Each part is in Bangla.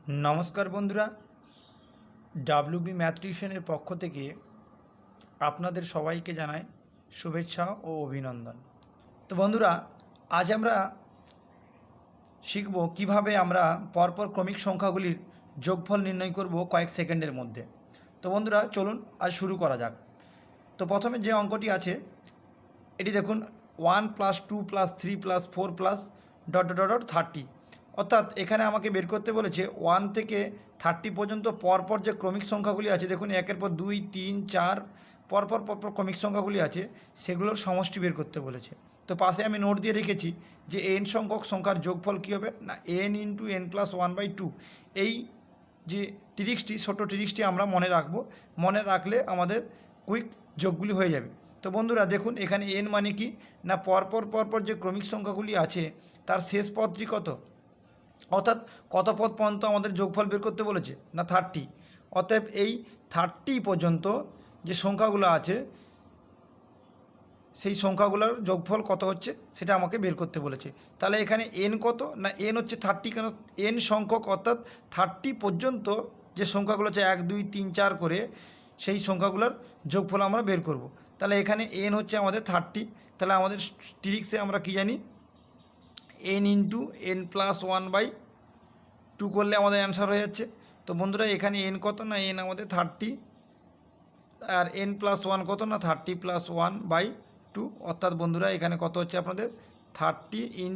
नमस्कार बंधुरा ডাব্লিউবি ম্যাথ টিউশনের পক্ষ থেকে আপনাদের সবাইকে জানাই শুভেচ্ছা ও অভিনন্দন। তো বন্ধুরা, আজ আমরা শিখব কিভাবে আমরা পরপর ক্রমিক সংখ্যাগুলির যোগফল নির্ণয় করব কয়েক সেকেন্ডের মধ্যে। তো বন্ধুরা চলুন আজ শুরু করা যাক। তো প্রথমে যে অঙ্কটি আছে এটি দেখুন 1+2+3+4+... অর্থাৎ এখানে আমাকে বের করতে বলেছে 1 থেকে 30 পর্যন্ত পরপর যে ক্রমিক সংখ্যাগুলি আছে, দেখুন একের পর 2, 3, 4 পরপর ক্রমিক সংখ্যাগুলি আছে সেগুলোর সমষ্টি বের করতে বলেছে। তো পাশে আমি নোট দিয়ে রেখেছি যে এন সংখ্যক সংখ্যার যোগফল কী হবে না, n × n+1/2। এই যে ট্রিক্সটি, ছোটো ট্রিক্সটি আমরা মনে রাখবো। মনে রাখলে আমাদের কুইক যোগগুলি হয়ে যাবে। তো বন্ধুরা দেখুন এখানে n মানে কি না, পরপর যে ক্রমিক সংখ্যাগুলি আছে তার শেষ পদটি কত, অর্থাৎ কত পদ পর্যন্ত আমাদের যোগফল বের করতে বলেছে না 30। অতএব এই 30 পর্যন্ত যে সংখ্যাগুলো আছে সেই সংখ্যাগুলোর যোগফল কত হচ্ছে সেটা আমাকে বের করতে বলেছে। তাহলে এখানে n কত না, n হচ্ছে 30, কেন n সংখ্যক অর্থাৎ 30 পর্যন্ত যে সংখ্যাগুলো হচ্ছে 1, 2, 3, 4 করে সেই সংখ্যাগুলোর যোগফল আমরা বের করব। তাহলে এখানে n হচ্ছে আমাদের 30। তাহলে আমাদের ট্রিক্সে আমরা কি জানি, n × n+1/2 করলে আমাদের অ্যান্সার হয়ে যাচ্ছে। তো বন্ধুরা এখানে n কত না, n আমাদের 30, আর n+1 কত না 30+1/2। অর্থাৎ বন্ধুরা এখানে কত হচ্ছে আপনাদের 30 ×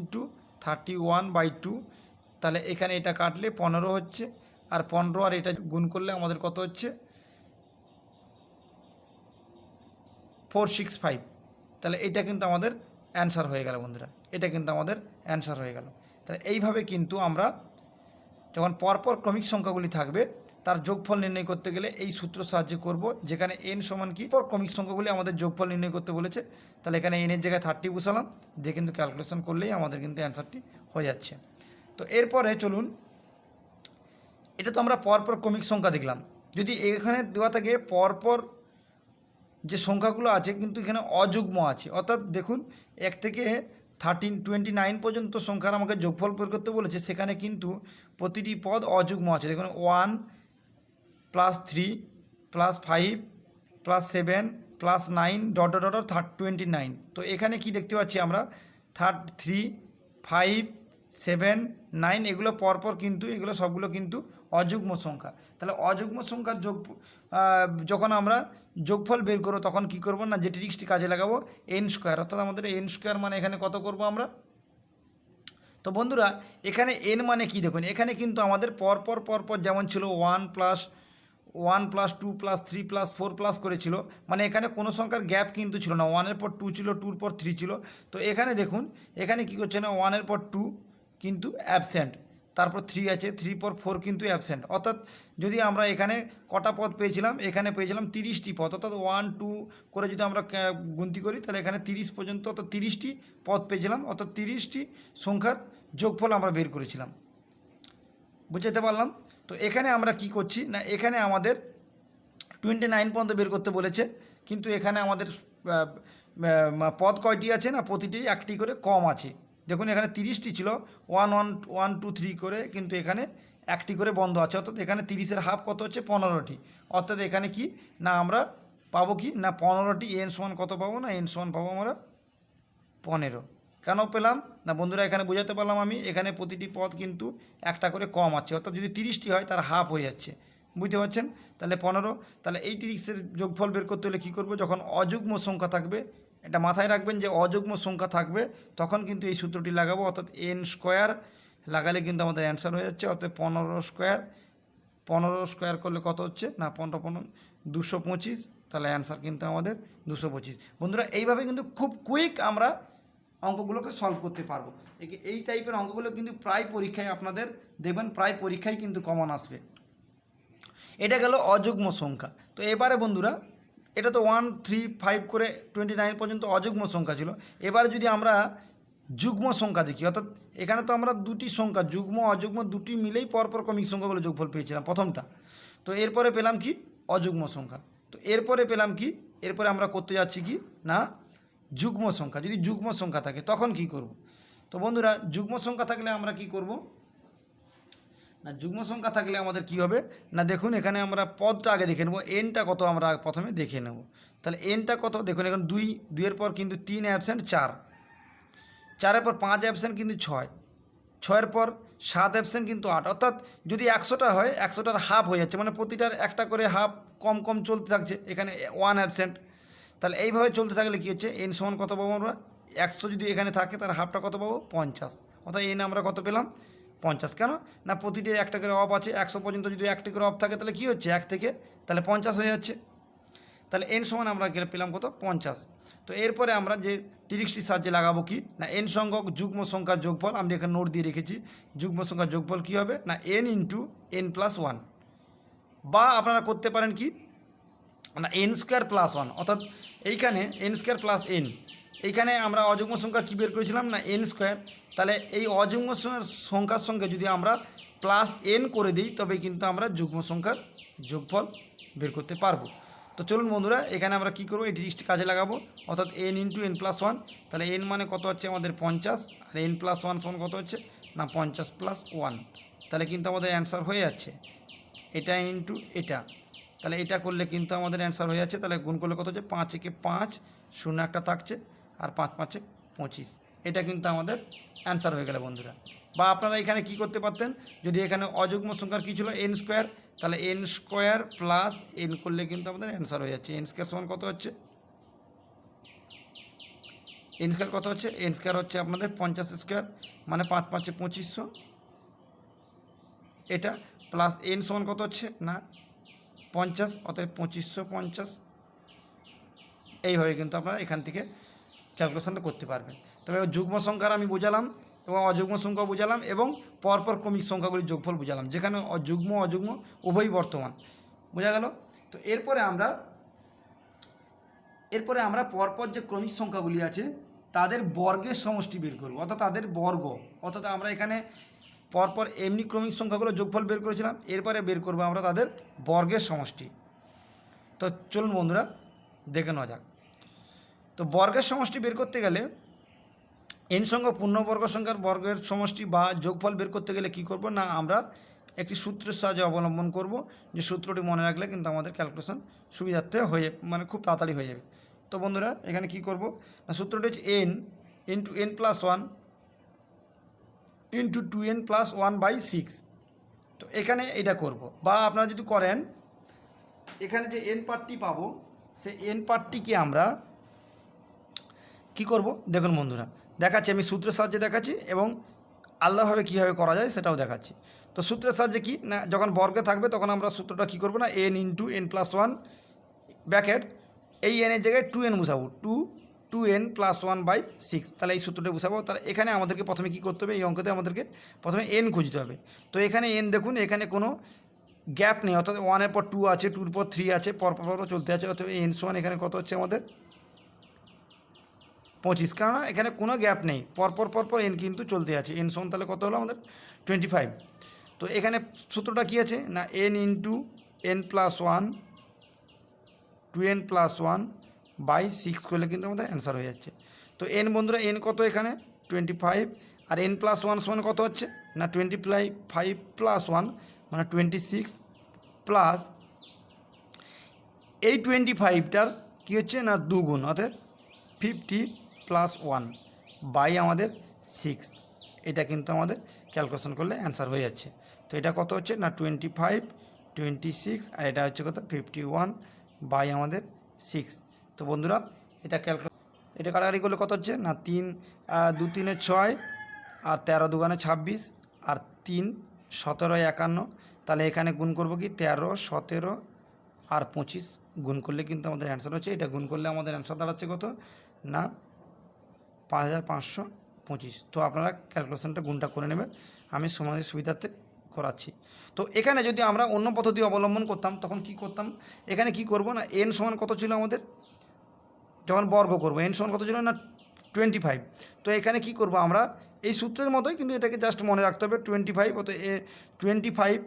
31/2। তাহলে এখানে এটা কাটলে 15 হচ্ছে, আর 15 আর এটা গুণ করলে আমাদের কত হচ্ছে 465। তাহলে এটা কিন্তু আমাদের অ্যান্সার হয়ে গেল বন্ধুরা, এটা কিন্তু আমাদের অ্যান্সার হয়ে গেল। তাহলে এইভাবে কিন্তু আমরা যখন পরপর ক্রমিক সংখ্যাগুলি থাকবে তার যোগফল নির্ণয় করতে গেলে এই সূত্র সাহায্যে করব, যেখানে n সমান কি পর ক্রমিক সংখ্যাগুলি আমাদের যোগফল নির্ণয় করতে বলেছে। তাহলে এখানে n এর জায়গায় 30 বসালাম, দিয়ে কিন্তু ক্যালকুলেশন করলেই আমাদের কিন্তু অ্যান্সারটি হয়ে যাচ্ছে। তো এরপরে চলুন, এটা তো আমরা পরপর ক্রমিক সংখ্যা দেখলাম। যদি এখানে দেওয়া থাকে পরপর যে সংখ্যাগুলো আছে কিন্তু এখানে অযুগ্ম আছে, অর্থাৎ দেখুন 1 থেকে 29 পর্যন্ত সংখ্যার আমাকে যোগফল বের করতে বলেছে, সেখানে কিন্তু প্রতিটি পদ অযুগ্ম আছে। দেখুন 1 +3 +5 +7 +9 ... 29। তো এখানে কি দেখতে পাচ্ছি আমরা 3, 5, 7, 9 এগুলো পরপর কিন্তু এগুলো সবগুলো কিন্তু অযুগ্ম সংখ্যা। তাহলে অযুগ্ম সংখ্যার যখন আমরা যোগফল বের করবো তখন কি করব না, যে ট্রিক্সটি কাজে লাগাবো n², অর্থাৎ আমাদের n² মানে এখানে কত করব আমরা। তো বন্ধুরা এখানে n মানে কি দেখুন, এখানে কিন্তু আমাদের পরপর যেমন ছিল 1 + 2 + 3 + 4 করেছিল, মানে এখানে কোনো সংখ্যার গ্যাপ কিন্তু ছিল না। 1-এর পর 2 ছিল, 2-র পর 3 ছিল। তো এখানে দেখুন এখানে কি করছে না, 1-এর পর 2 কিন্তু অ্যাবসেন্ট, তারপর 3 আছে, 3 পর 4 কিন্তু অ্যাবসেন্ট। অর্থাৎ যদি আমরা এখানে কটা পদ পেয়েছিলাম, এখানে পেয়েছিলাম 30টি পদ। অর্থাৎ 1, 2 করে যদি আমরা গুনতি করি তাহলে এখানে 30 পর্যন্ত, অর্থাৎ 30টি পদ পেয়েছিলাম, অর্থাৎ 30টি সংখ্যার যোগফল আমরা বের করেছিলাম। বুঝতে পারলাম? তো এখানে আমরা কি করছি না, এখানে আমাদের 29 পর্যন্ত বের করতে বলেছে, কিন্তু এখানে আমাদের পদ কয়টি আছে না, প্রতিটি একটি করে কম আছে। দেখুন এখানে 30টি ছিল, 1, 1, 1, 2, 3 করে, কিন্তু এখানে একটি করে বন্ধ আছে। অর্থাৎ এখানে 30-এর হাফ কত হচ্ছে 15টি। অর্থাৎ এখানে কি না আমরা পাবো কি না 15টি। n সমান কত পাবো না, n সমান পাবো আমরা 15। কেন পেলাম না বন্ধুরা, এখানে বোঝাতে পারলাম আমি, এখানে প্রতিটি পদ কিন্তু একটা করে কম আছে, অর্থাৎ যদি 30টি হয় তার হাফ হয়ে যাচ্ছে। বুঝতে পারছেন? তাহলে 15। তাহলে এই ট্রিক্সের যোগফল বের করতে হলে কী করবো, যখন অযুগ্ম সংখ্যা থাকবে, এটা মাথায় রাখবেন যে অযুগ্ম সংখ্যা থাকবে তখন কিন্তু এই সূত্রটি লাগাবো, অর্থাৎ n² লাগালে কিন্তু আমাদের অ্যান্সার হয়ে যাচ্ছে। অর্থাৎ 15² করলে কত হচ্ছে না, 15 225। তাহলে অ্যান্সার কিন্তু আমাদের 225। বন্ধুরা এইভাবে কিন্তু খুব কুইক আমরা অঙ্কগুলোকে সলভ করতে পারবো। এই টাইপের অঙ্কগুলো কিন্তু প্রায় পরীক্ষায় আপনাদের দেখবেন, প্রায় পরীক্ষায় কিন্তু কমন আসবে। এটা গেল অযুগ্ম সংখ্যা। তো এবারে বন্ধুরা এটা তো 1, 3, 5 করে 29 পর্যন্ত অযুগ্ম সংখ্যা ছিল। এবারে যদি আমরা যুগ্ম সংখ্যা দেখি, অর্থাৎ এখানে তো আমরা দুটি সংখ্যা যুগ্ম অযুগ্ম দুটি মিলেই পরপর ক্রমিক সংখ্যাগুলো যোগফল পেয়েছিলাম প্রথমটা। তো এরপরে পেলাম কি অযুগ্ম সংখ্যা। তো এরপরে পেলাম কি, এরপরে আমরা করতে যাচ্ছি কি না যুগ্ম সংখ্যা। যদি যুগ্ম সংখ্যা থাকে তখন কি করব। তো বন্ধুরা যুগ্ম সংখ্যা থাকলে আমরা কি করব না যুগ্ম সংখ্যা থাকলে আমাদের কি হবে না, দেখুন এখানে আমরা পদটা আগে দেখে নেব, এনটা কত আমরা প্রথমে দেখে নেব। তাহলে এনটা কত দেখুন, এখন দুইয়ের পর কিন্তু 3 অ্যাবসেন্ট 4, 4-এর পর 5 অ্যাবসেন্ট কিন্তু 6, 6-এর পর 7 অ্যাবসেন্ট কিন্তু 8, অর্থাৎ যদি 100টা হয় 100টার হাফ হয়ে যাচ্ছে, মানে প্রতিটার একটা করে হাফ কম কম চলতে থাকছে, এখানে 1 অ্যাবসেন্ট। তাহলে এইভাবে চলতে থাকলে কী হচ্ছে, এন সমান কত পাবো আমরা, 100 যদি এখানে থাকে তার হাফটা কত পাবো 50, অর্থাৎ এন আমরা কত পেলাম 50। কেন না প্রতিটি একটা করে অফ আছে, 100 পর্যন্ত যদি একটি করে অফ থাকে তাহলে কী হচ্ছে 1 থেকে তাহলে 50 হয়ে যাচ্ছে। তাহলে এন সমান আমরা পেলাম কত 50। তো এরপরে আমরা যে 30টি সাহায্যে লাগাবো কি না, এন সংখ্যক যুগ্ম সংখ্যার যোগফল, আমি এখানে নোট দিয়ে রেখেছি, যুগ্ম সংখ্যার যোগফল কী হবে না এন ইন্টু এন প্লাস 1, বা আপনারা করতে পারেন কি না এন স্কোয়ার প্লাস 1, অর্থাৎ এইখানে এন স্কোয়ার প্লাস এন, এইখানে আমরা অযুগ্ম সংখ্যা কী বের করেছিলাম না এন স্কোয়ার, তাহলে এই অযুগ্ম সংখ্যার সঙ্গে যদি আমরা প্লাস এন করে দিই তবে কিন্তু আমরা যুগ্ম সংখ্যার যোগফল বের করতে পারবো। তো চলুন বন্ধুরা, এখানে আমরা কী করবো, এই 30টি কাজে লাগাবো, অর্থাৎ এন ইন্টু এন প্লাস 1, তাহলে এন মানে কত হচ্ছে আমাদের 50, আর এন প্লাস 1 সমান কত হচ্ছে না 50 প্লাস 1, তাহলে কিন্তু আমাদের অ্যান্সার হয়ে যাচ্ছে এটা ইন্টু এটা, তাহলে এটা করলে কিন্তু আমাদের অ্যান্সার হয়ে যাচ্ছে। তাহলে গুণ করলে কত হচ্ছে 5 একে 5, 0 একটা থাকছে, আর 5 5 25, এটা কিন্তু আমাদের অ্যান্সার হয়ে গেল বন্ধুরা। বা আপনারা এখানে কি করতে পারতেন, যদি এখানে অযুগ্ম সংখ্যার কী ছিল এন স্কোয়ার, তাহলে এন স্কোয়ার প্লাস এন করলে কিন্তু আমাদের অ্যান্সার হয়ে যাচ্ছে। এন স্কোয়ার সমান কত হচ্ছে, এন স্কোয়ার কত হচ্ছে, এন স্কোয়ার হচ্ছে আপনাদের 50 স্কোয়ার, মানে 5 5 2500, এটা প্লাস এন সমান কত হচ্ছে না 50, অতএব 2550। এইভাবে কিন্তু আপনারা এখান থেকে ক্যালকুলেশনটা করতে পারবেন। তবে যুগ্ম সংখ্যার আমি বোঝালাম এবং অযুগ্ম সংখ্যা বোঝালাম এবং পরপর ক্রমিক সংখ্যাগুলির যোগফল বোঝালাম, যেখানে যুগ্ম অযুগ্ম উভয়ই বর্তমান, বোঝা গেল। তো এরপরে আমরা পরপর যে ক্রমিক সংখ্যাগুলি আছে তাদের বর্গের সমষ্টি বের করব, অর্থাৎ তাদের বর্গ, অর্থাৎ আমরা এখানে পরপর এমনি ক্রমিক সংখ্যাগুলো যোগফল বের করেছিলাম, এরপরে বের করব আমরা তাদের বর্গের সমষ্টি। তো চলুন বন্ধুরা দেখে নেওয়া যাক। তো বর্গের সমষ্টি বের করতে গেলে এন সংখ্যক পূর্ণবর্গ সংখ্যার বর্গের সমষ্টি বা যোগফল বের করতে গেলে কি করব না, আমরা একটি সূত্রের সাহায্যে অবলম্বন করব, যে সূত্রটি মনে রাখলে কিন্তু আমাদের ক্যালকুলেশন সুবিধার্থে হয়ে মানে খুব তাড়াতাড়ি হয়ে যাবে। তো বন্ধুরা এখানে কি করব না, সূত্রটি হচ্ছে N into N plus 1 into 2n plus 1/6। তো এখানে এটা করব, বা আপনারা যদি করেন এখানে যে এন পার্টটি পাবো সেই এন পার্টটিকে আমরা কি করব দেখুন বন্ধুরা, দেখাচ্ছি আমি সূত্রের সাহায্যে দেখাচ্ছি এবং আলাদাভাবে কীভাবে করা যায় সেটাও দেখাচ্ছি। তো সূত্রের সাহায্যে কি না, যখন বর্গে থাকবে তখন আমরা সূত্রটা কী করবো না N into N plus 1 bracket, এই এনের জায়গায় 2n বসাবো, 2n প্লাস 1/6, তাহলে এই সূত্রটা বসাবো। তাহলে এখানে আমাদেরকে প্রথমে কী করতে হবে, এই অঙ্কতে আমাদেরকে প্রথমে এন খুঁজতে হবে। তো এখানে এন দেখুন এখানে কোনো গ্যাপ নেই, অর্থাৎ 1-এর পর 2 আছে, 2-এর পর 3 আছে, পরপর চলতে আছে, অর্থাৎ এন সমান এখানে কত হচ্ছে আমাদের 25, কেননা এখানে কোনো গ্যাপ নেই, পরপর এন কিন্তু চলতে আছে। এন সমান তাহলে কত হলো আমাদের 25। তো এখানে সূত্রটা কী আছে না N into N plus 1 2n plus 1/6 করলে কিন্তু আমাদের অ্যান্সার হয়ে যাচ্ছে। তো এন বন্ধুরা এন কত এখানে 25, আর এন প্লাস 1 সমান কত হচ্ছে না 25 প্লাস 1 মানে 26, প্লাস এই 25টার কী হচ্ছে না দুগুণ, অর্থাৎ 50 প্লাস 1 বাই আমাদের 6, এটা কিন্তু আমাদের ক্যালকুলেশন করলে অ্যান্সার হয়ে যাচ্ছে। তো এটা কত হচ্ছে না 25 26, আর এটা হচ্ছে কত 51 বাই আমাদের 6। তো বন্ধুরা এটা কাটাকাটি করলে কত হচ্ছে না 3 2 3 6, আর 13 2 26, আর 3 17 51, তাহলে এখানে গুণ করব কি 13 17 আর 25 গুণ করলে কিন্তু আমাদের অ্যান্সার হচ্ছে, এটা গুণ করলে আমাদের অ্যান্সার দাঁড়াচ্ছে কত না 5525। তো আপনারা ক্যালকুলেশনটা গুণটা করে নেবেন, আমি সমাজের সুবিধার্থে করাচ্ছি। তো এখানে যদি আমরা অন্য পদ্ধতি অবলম্বন করতাম তখন কি করতাম, এখানে কি করব না এন সমান কত ছিল আমাদের, যখন বর্গ করব এন সমান কত ছিল না 25। তো এখানে কি করব আমরা এই সূত্রের মতোই, কিন্তু এটাকে জাস্ট মনে রাখতে হবে 25, অত 25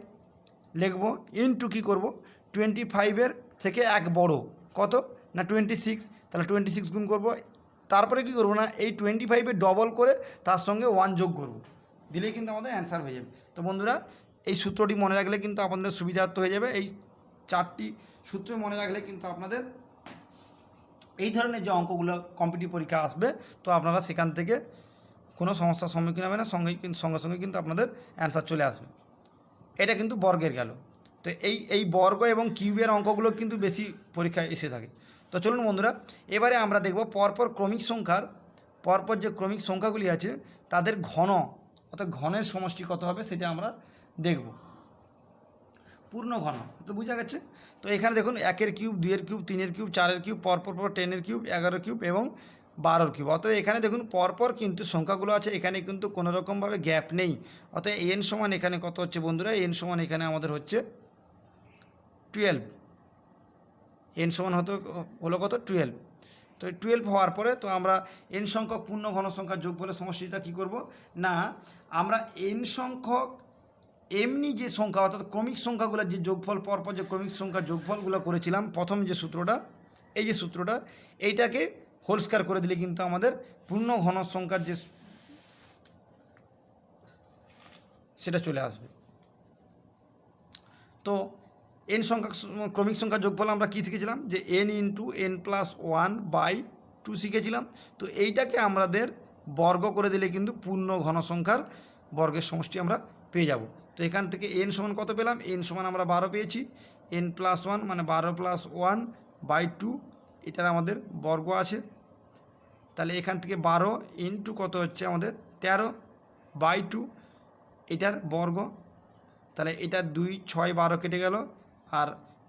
লিখব ইন্টু কী করব 25-এর থেকে এক বড় কত না 26, তাহলে 26 গুণ করব, তারপরে কি করব না এই 25-এর ডবল করে তার সঙ্গে 1 যোগ করব, দিলেই কিন্তু আমাদের অ্যান্সার হয়ে যাবে। তো বন্ধুরা এই সূত্রটি মনে রাখলে কিন্তু আপনাদের সুবিধার্থ হয়ে যাবে। এই 4টি সূত্র মনে রাখলে কিন্তু আপনাদের এই ধরনের যে অঙ্কগুলো কম্পিটিটিভ পরীক্ষা আসবে তো আপনারা সেখান থেকে কোনো সমস্যার সম্মুখীন হবে না, সঙ্গে সঙ্গে কিন্তু আপনাদের অ্যান্সার চলে আসবে। এটা কিন্তু বর্গের গেল। তো এই বর্গ এবং কিউবের অঙ্কগুলো কিন্তু বেশি পরীক্ষায় এসে থাকে। তো চলুন বন্ধুরা, এবারে আমরা দেখব পরপর ক্রমিক সংখ্যার পরপর যে ক্রমিক সংখ্যাগুলি আছে তাদের ঘন, অর্থাৎ ঘনের সমষ্টি কত হবে সেটা আমরা দেখব। পূর্ণ ঘন তো বোঝা গেছে। তো এখানে দেখুন 1-এর কিউব, 2-এর কিউব, 3-এর কিউব, 4-এর কিউব, পরপর 10-এর কিউব, 11-এর কিউব এবং 12-এর কিউব। অর্থাৎ এখানে দেখুন পরপর কিন্তু সংখ্যাগুলো আছে, এখানে কিন্তু কোনো রকমভাবে গ্যাপ নেই। অর্থাৎ এন সমান এখানে কত হচ্ছে বন্ধুরা, এন সমান এখানে আমাদের হচ্ছে 12। এন সমান হলো কত 12। তো 12 হওয়ার পরে তো আমরা এন সংখ্যক পূর্ণ ঘন সংখ্যার যোগফলের সমষ্টিটা কী করব না, আমরা এন সংখ্যক এমনি যে সংখ্যা অর্থাৎ ক্রমিক সংখ্যাগুলোর যে যোগফল পরপর যে ক্রমিক সংখ্যার যোগফলগুলো করেছিলাম প্রথম যে সূত্রটা, এই যে সূত্রটা এইটাকে হোল স্কয়ার করে দিলে কিন্তু আমাদের পূর্ণ ঘন সংখ্যার যে সেটা চলে আসবে। তো এন সংখ্যা ক্রমিক সংখ্যার যোগফল আমরা কী শিখেছিলাম যে n ইন্টু n+1/2 শিখেছিলাম। তো এইটাকে আমাদের বর্গ করে দিলে কিন্তু পূর্ণ ঘন সংখ্যার বর্গের সমষ্টি আমরা পেয়ে যাব। তো এখান থেকে n সমান কত পেলাম, n সমান আমরা 12 পেয়েছি, n+1 মানে 12+1/2 এটার আমাদের বর্গ আছে। তাহলে এখান থেকে 12 ইন্টু কত হচ্ছে আমাদের 13/2 এটার বর্গ। তাহলে এটা 2, 6, 12 কেটে গেল, আর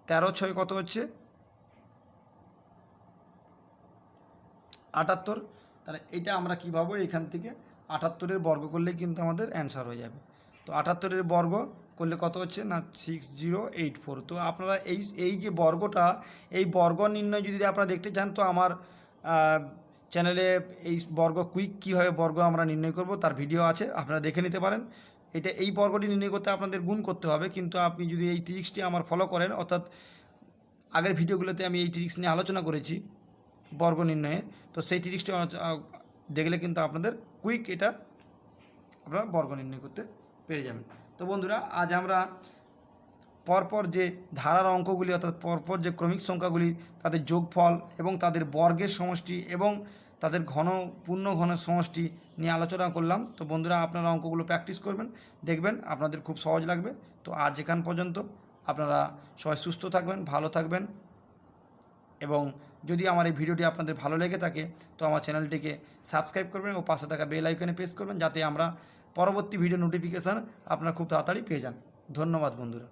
13, 6 কত হচ্ছে 78। তাহলে এটা আমরা কী পাবো, এখান থেকে 78-এর বর্গ করলেই কিন্তু আমাদের অ্যান্সার হয়ে যাবে। তো 78-এর বর্গ করলে কত হচ্ছে না 6084। তো আপনারা এই যে বর্গটা, এই বর্গ নির্ণয় যদি আপনারা দেখতে চান তো আমার চ্যানেলে এই বর্গ কুইক কীভাবে বর্গ আমরা নির্ণয় করব তার ভিডিও আছে, আপনারা দেখে নিতে পারেন। এই বর্গটি নির্ণয় করতে আপনাদের গুণ করতে হবে, কিন্তু আপনি যদি এই ট্রিক্সটি আমার ফলো করেন, অর্থাৎ আগের ভিডিওগুলোতে আমি এই ট্রিক্স নিয়ে আলোচনা করেছি বর্গ নির্ণয়ে, তো সেই ট্রিক্সটি দেখলে কিন্তু আপনাদের কুইক এটা আপনারা বর্গ নির্ণয় করতে পেরে যাবেন। তো বন্ধুরা, আজ আমরা পরপর যে ধারার অঙ্কগুলি অর্থাৎ পরপর যে ক্রমিক সংখ্যাগুলি তাদের যোগফল এবং তাদের বর্গের সমষ্টি এবং তাদের পূর্ণ ঘনের সমষ্টি নিয়ে আলোচনা করলাম। তো বন্ধুরা, আপনারা অঙ্কগুলো প্র্যাকটিস করবেন, দেখবেন আপনাদের খুব সহজ লাগবে। তো আজ এখান পর্যন্ত, আপনারা সবাই সুস্থ থাকবেন, ভালো থাকবেন, এবং যদি আমার এই ভিডিওটি আপনাদের ভালো লেগে থাকে তো আমার চ্যানেলটিকে সাবস্ক্রাইব করবেন ও পাশে থাকা বেল আইকনে প্রেস করবেন, যাতে আমরা পরবর্তী ভিডিও নোটিফিকেশান আপনারা খুব তাড়াতাড়ি পেয়ে যান। ধন্যবাদ বন্ধুরা।